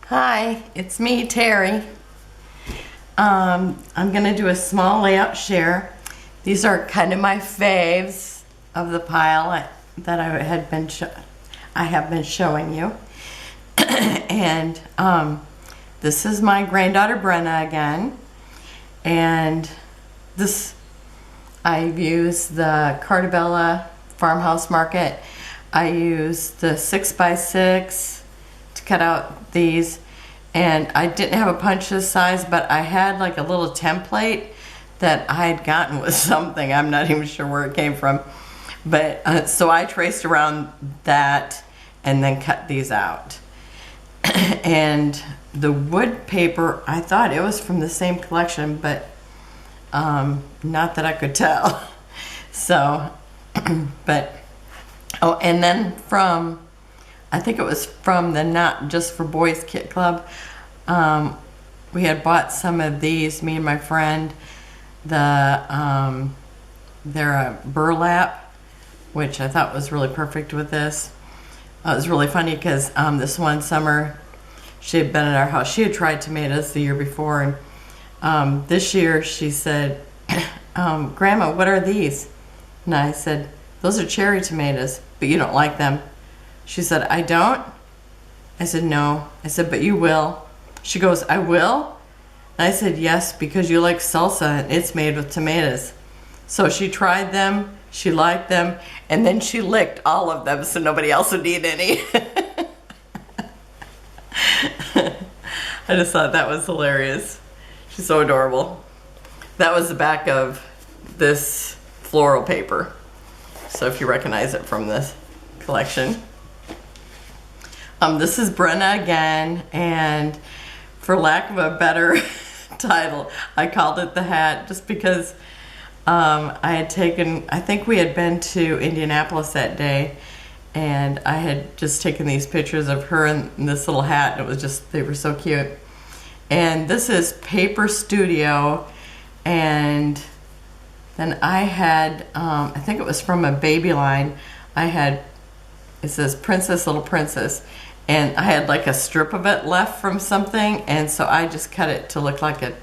Hi, it's me, Terry. I'm gonna do a small layout share. These are kind of my faves of the pile that I have been showing you. And this is my granddaughter Brenna again. And this, I've used the Carta Farmhouse market. I used the 6x6 to cut out these, and I didn't have a punch this size, but I had like a little template that I had gotten with something. I'm not even sure where it came from, but so I traced around that and then cut these out. And the wood paper, I thought it was from the same collection, but not that I could tell. So but oh, and then from, I think it was from the Not Just for Boys Kit Club, we had bought some of these, me and my friend. They're a burlap, which I thought was really perfect with this. It was really funny because this one summer she had been at our house. She had tried tomatoes the year before, and this year she said, Grandma, what are these? And I said, those are cherry tomatoes, but you don't like them. She said, I don't? I said, no. I said, but you will. She goes, I will? And I said, yes, because you like salsa and it's made with tomatoes. So she tried them, she liked them, and then she licked all of them so nobody else would eat any. I just thought that was hilarious. She's so adorable. That was the back of this floral paper. So if you recognize it from this collection. This is Brenna again, and for lack of a better title, I called it the hat just because I had taken, I think we had been to Indianapolis that day, and I had just taken these pictures of her in this little hat, and it was just, they were so cute. And this is Paper Studio, and then I had, I think it was from a baby line, I had, it says Princess, Little Princess, and I had like a strip of it left from something, and so I just cut it to look like a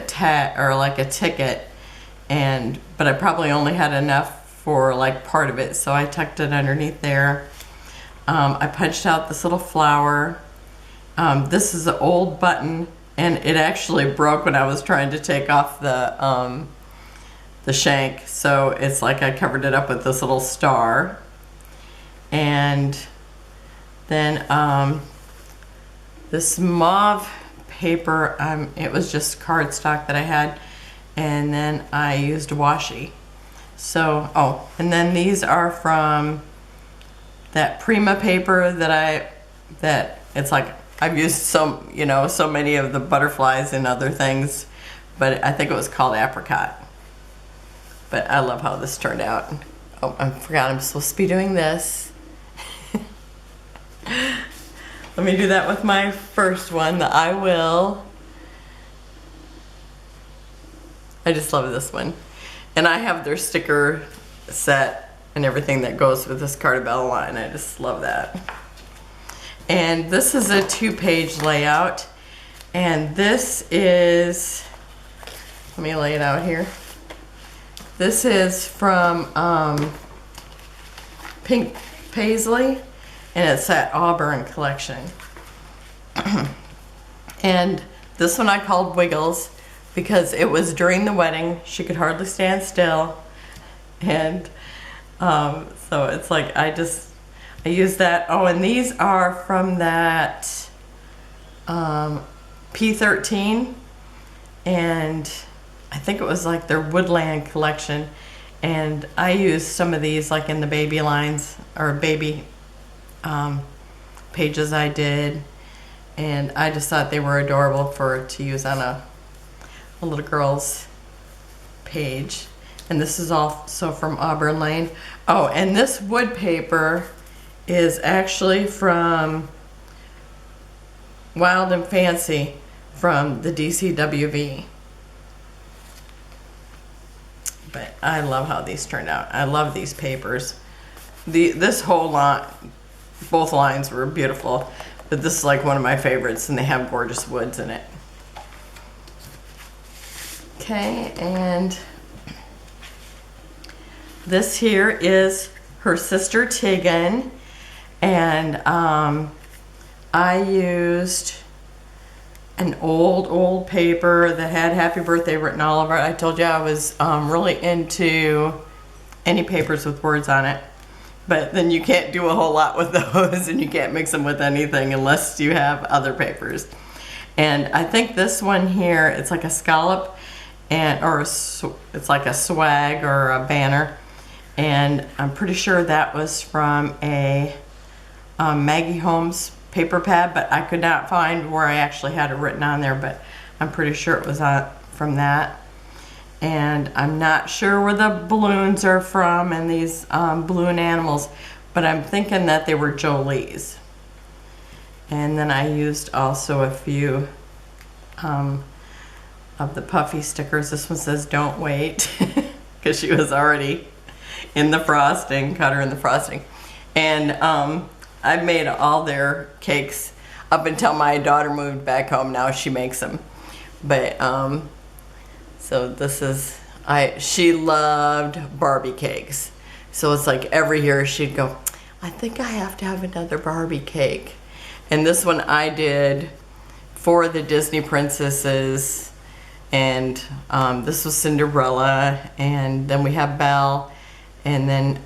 tag or like a ticket, but I probably only had enough for like part of it, so I tucked it underneath there. I punched out this little flower. This is an old button, and it actually broke when I was trying to take off the shank, so it's like I covered it up with this little star. And then this mauve paper, it was just cardstock that I had, and then I used washi. So, oh, and then these are from that Prima paper that it's like I've used so many of the butterflies and other things, but I think it was called apricot. But I love how this turned out. Oh, I forgot I'm supposed to be doing this. Let me do that with my first one, the I Will. I just love this one. And I have their sticker set and everything that goes with this Carta line. I just love that. And this is a 2-page layout. And this is, let me lay it out here. This is from Pink Paislee, and it's that Auburn collection. And this one I called Wiggles because it was during the wedding. She could hardly stand still, and so it's like I used that. Oh, and these are from that P13, and I think it was like their Woodland collection, and I used some of these like in the baby lines or baby pages I did, and I just thought they were adorable to use on a little girl's page. And this is also from Auburn Lane. Oh, and this wood paper is actually from Wild and Fancy from the DCWV. But I love how these turned out. I love these papers. This whole line, both lines were beautiful. But this is like one of my favorites, and they have gorgeous woods in it. Okay, and this here is her sister Tegan, and I used an old paper that had happy birthday written all over it. I told you I was really into any papers with words on it, but then you can't do a whole lot with those, and you can't mix them with anything unless you have other papers. And I think this one here, it's like a scallop, and it's like a swag or a banner, and I'm pretty sure that was from a Maggie Holmes paper pad, but I could not find where I actually had it written on there, but I'm pretty sure it was from that. And I'm not sure where the balloons are from and these balloon animals, but I'm thinking that they were Jolie's. And then I used also a few of the puffy stickers. This one says "Don't wait," because she was already in the frosting, cut her in the frosting. And I've made all their cakes up until my daughter moved back home. Now she makes them. But so this is, she loved Barbie cakes. So it's like every year she'd go, I think I have to have another Barbie cake. And this one I did for the Disney princesses. And this was Cinderella. And then we have Belle. And then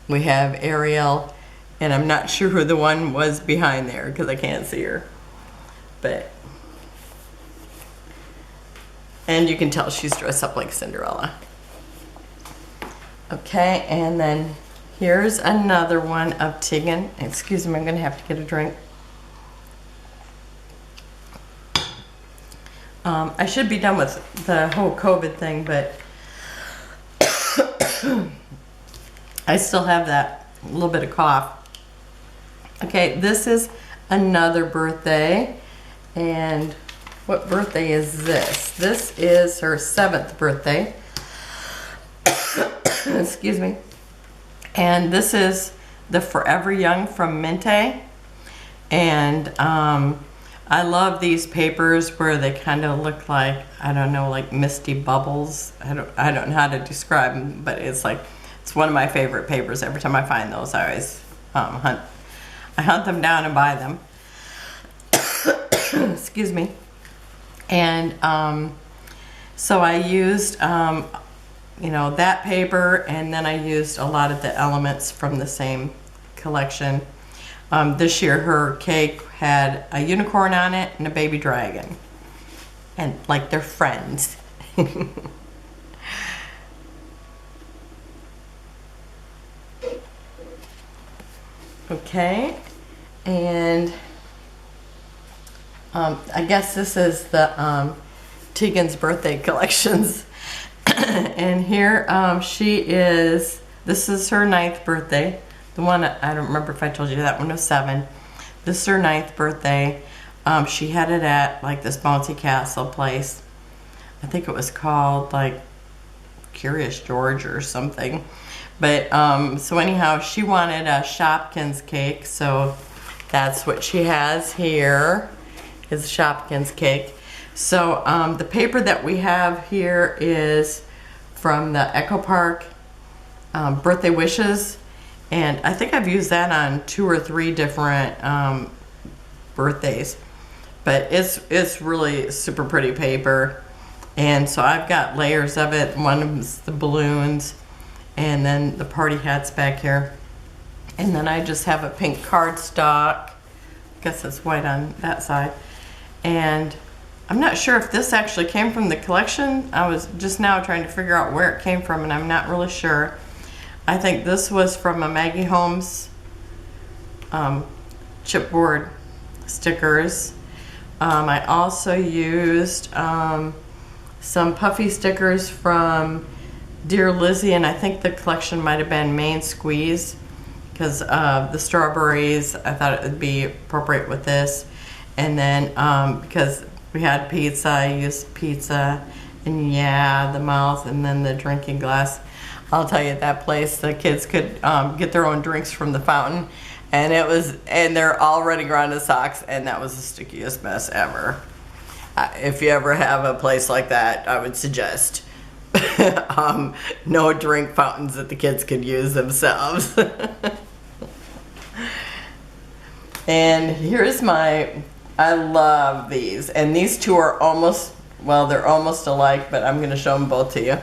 we have Ariel. And I'm not sure who the one was behind there because I can't see her. But, and you can tell she's dressed up like Cinderella. Okay, and then here's another one of Tegan. Excuse me, I'm going to have to get a drink. I should be done with the whole COVID thing, but I still have that little bit of cough. Okay, this is another birthday, and what birthday is this? This is her 7th birthday. Excuse me. And this is the Forever Young from Mintay. And I love these papers where they kind of look like, I don't know, like misty bubbles. I don't know how to describe them, but it's one of my favorite papers. Every time I find those, I always hunt them down and buy them. Excuse me. And so I used that paper, and then I used a lot of the elements from the same collection. This year her cake had a unicorn on it and a baby dragon, and like they're friends. Okay, and I guess this is the Tegan's birthday collections. And here this is her 9th birthday. The one, I don't remember if I told you, that one was 7. This is her 9th birthday. She had it at like this bouncy castle place. I think it was called like Curious George or something. But so anyhow, she wanted a Shopkins cake, so that's what she has here, is Shopkins cake. So the paper that we have here is from the Echo Park Birthday Wishes, and I think I've used that on 2 or 3 different birthdays. But it's really super pretty paper, and so I've got layers of it. One of them's the balloons, and then the party hats back here, and then I just have a pink cardstock. I guess it's white on that side, and I'm not sure if this actually came from the collection. I was just now trying to figure out where it came from, and I'm not really sure. I think this was from a Maggie Holmes chipboard stickers. I also used some puffy stickers from Dear Lizzie, and I think the collection might have been Main Squeeze, because the strawberries, I thought it would be appropriate with this. And then because we had pizza, I used pizza, and yeah, the mouth, and then the drinking glass. I'll tell you, at that place, the kids could get their own drinks from the fountain, and they're already ground to socks, and that was the stickiest mess ever. If you ever have a place like that, I would suggest no drink fountains that the kids could use themselves. And here's I love these, and these two are almost, well, they're almost alike, but I'm going to show them both to you.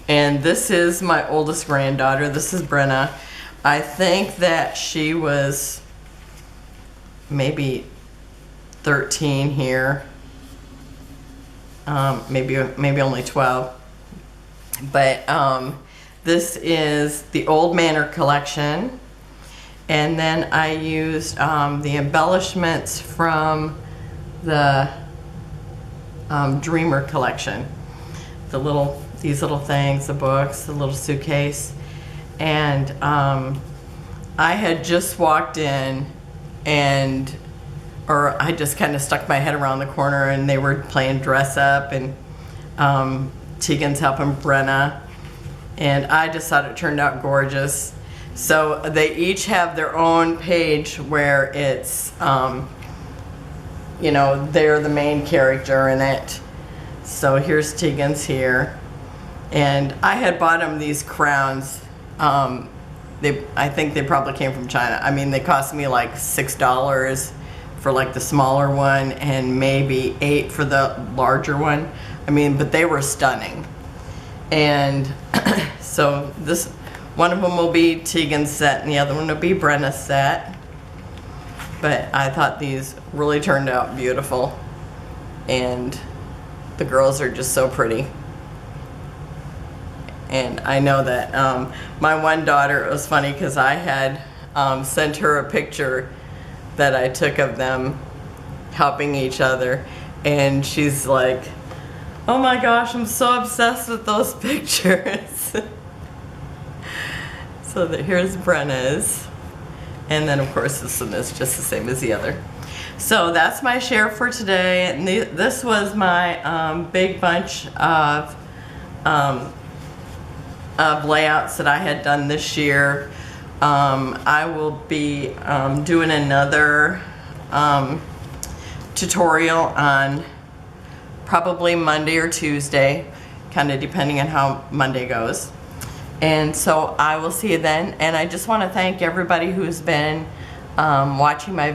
And this is my oldest granddaughter. This is Brenna. I think that she was maybe 13 here, maybe only 12. But this is the old Manor collection, and then I used the embellishments from the Dreamer collection. These little things, the books, the little suitcase. And I had just walked in, or I just kind of stuck my head around the corner, and they were playing dress up, and Tegan's helping Brenna, and I just thought it turned out gorgeous. So they each have their own page where it's, you know, they're the main character in it. So here's Tegan's here. And I had bought them these crowns. I think they probably came from China. I mean, they cost me like $6 for like the smaller one, and maybe $8 for the larger one. I mean, but they were stunning. And so this, one of them will be Tegan's set, and the other one will be Brenna's set. But I thought these really turned out beautiful, and the girls are just so pretty. And I know that my one daughter, it was funny because I had sent her a picture that I took of them helping each other, and she's like, oh my gosh, I'm so obsessed with those pictures. So here's Brenna's, and then of course this one is just the same as the other. So that's my share for today, and this was my big bunch of layouts that I had done this year. I will be doing another tutorial on probably Monday or Tuesday, kind of depending on how Monday goes. And so I will see you then, and I just want to thank everybody who's been watching my videos.